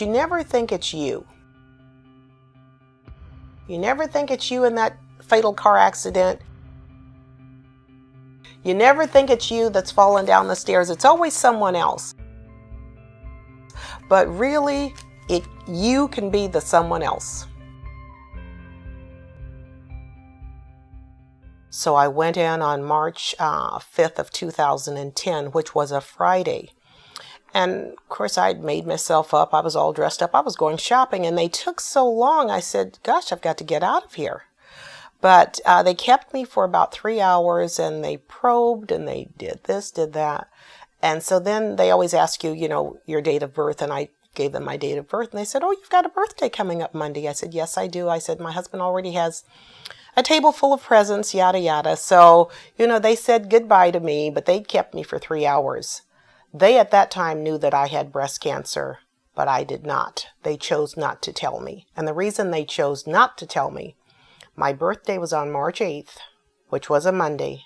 You never think it's you. You never think it's you in that fatal car accident. You never think it's you that's fallen down the stairs. It's always someone else. But really, you can be the someone else. So I went in on March 5th of 2010, which was a Friday. And of course, I'd made myself up. I was all dressed up. I was going shopping, and they took so long. I said, gosh, I've got to get out of here. But they kept me for about 3 hours, and they probed, and they did this, did that. And so then they always ask you, you know, your date of birth, and I gave them my date of birth, and they said, oh, you've got a birthday coming up Monday. I said, yes, I do. I said, my husband already has a table full of presents, yada, yada. So, you know, they said goodbye to me, but they kept me for 3 hours. They at that time knew that I had breast cancer, but I did not. They chose not to tell me. And the reason they chose not to tell me, my birthday was on March 8th, which was a Monday.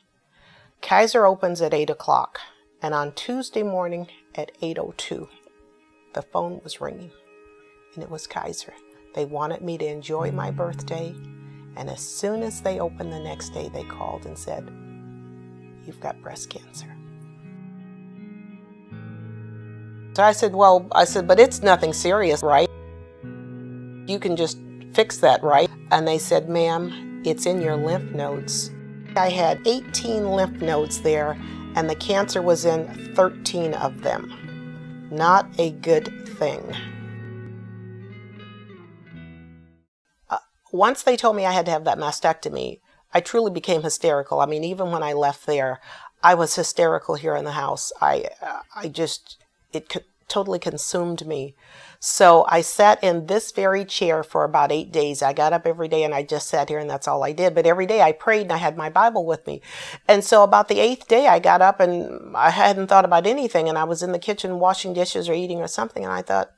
Kaiser opens at 8 o'clock. And on Tuesday morning at 8:02, the phone was ringing. And it was Kaiser. They wanted me to enjoy my birthday. And as soon as they opened the next day, they called and said, you've got breast cancer. So I said, but it's nothing serious, right? You can just fix that, right? And they said, ma'am, it's in your lymph nodes. I had 18 lymph nodes there, and the cancer was in 13 of them. Not a good thing. Once they told me I had to have that mastectomy, I truly became hysterical. I mean, even when I left there, I was hysterical here in the house. It totally consumed me. So I sat in this very chair for about 8 days. I got up every day and I just sat here, and that's all I did. But every day I prayed and I had my Bible with me. And so about the 8th day, I got up and I hadn't thought about anything. And I was in the kitchen washing dishes or eating or something. And I thought,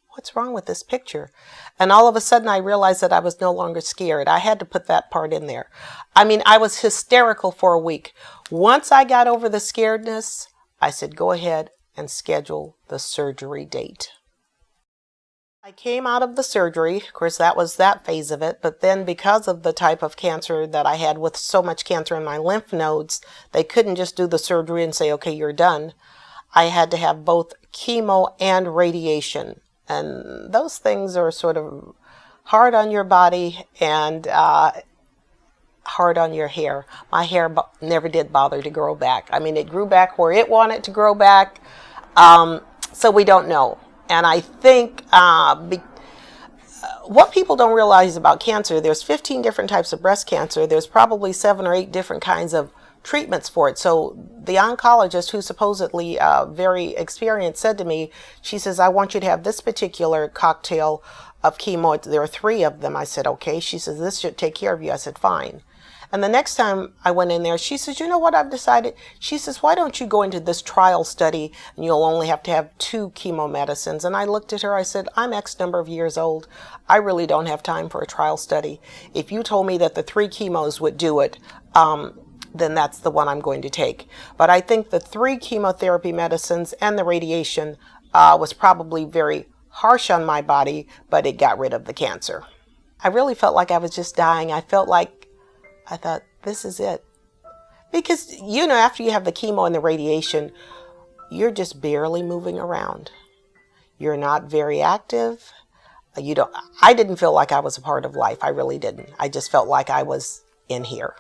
what's wrong with this picture? And all of a sudden I realized that I was no longer scared. I had to put that part in there. I mean, I was hysterical for a week. Once I got over the scaredness, I said, go ahead and schedule the surgery date. I came out of the surgery. Of course, that was that phase of it. But then because of the type of cancer that I had, with so much cancer in my lymph nodes, they couldn't just do the surgery and say, okay, you're done. I had to have both chemo and radiation. And those things are sort of hard on your body and hard on your hair. My hair never did bother to grow back. I mean, it grew back where it wanted to grow back. So we don't know. And I think what people don't realize about cancer, there's 15 different types of breast cancer. There's probably 7 or 8 different kinds of treatments for it. So the oncologist, who's supposedly very experienced, said to me, she says, I want you to have this particular cocktail of chemo. There are 3 of them. I said, okay. She says, this should take care of you. I said, fine. And the next time I went in there, she says, you know what I've decided? She says, why don't you go into this trial study and you'll only have to have 2 chemo medicines? And I looked at her, I said, I'm X number of years old. I really don't have time for a trial study. If you told me that the 3 chemos would do it, then that's the one I'm going to take. But I think the 3 chemotherapy medicines and the radiation was probably very harsh on my body, but it got rid of the cancer. I really felt like I was just dying. I thought, this is it. Because, you know, after you have the chemo and the radiation, you're just barely moving around. You're not very active. I didn't feel like I was a part of life. I really didn't. I just felt like I was in here.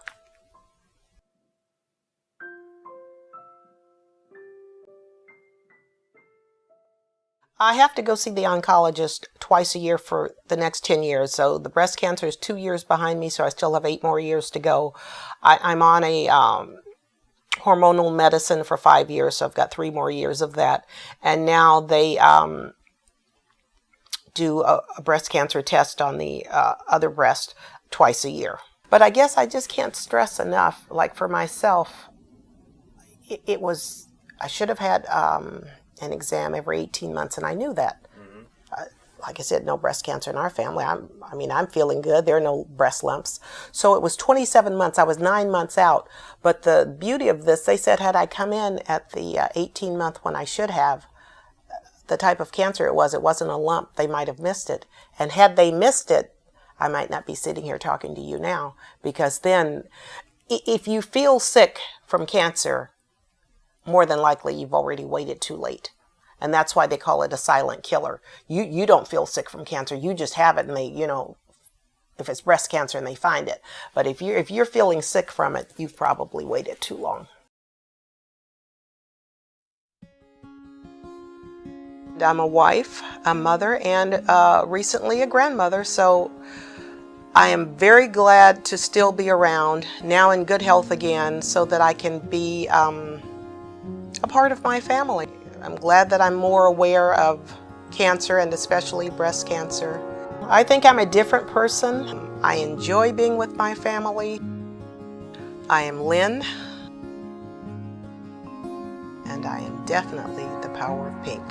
I have to go see the oncologist twice a year for the next 10 years. So the breast cancer is 2 years behind me, so I still have 8 more years to go. I'm on a hormonal medicine for 5 years, so I've got 3 more years of that. And now they do a breast cancer test on the other breast twice a year. But I guess I just can't stress enough, like for myself, I should have had an exam every 18 months, and I knew that. Mm-hmm. Like I said, no breast cancer in our family. I'm feeling good. There are no breast lumps. So it was 27 months. I was 9 months out. But the beauty of this, they said had I come in at the 18-month when I should have, the type of cancer it wasn't a lump. They might have missed it. And had they missed it, I might not be sitting here talking to you now, because then if you feel sick from cancer, more than likely you've already waited too late. And that's why they call it a silent killer. You don't feel sick from cancer. You just have it, and they, if it's breast cancer and they find it. But if you're feeling sick from it, you've probably waited too long. I'm a wife, a mother, and recently a grandmother, so I am very glad to still be around, now in good health again, so that I can be a part of my family. I'm glad that I'm more aware of cancer, and especially breast cancer. I think I'm a different person. I enjoy being with my family. I am Lynn, and I am definitely the power of pink.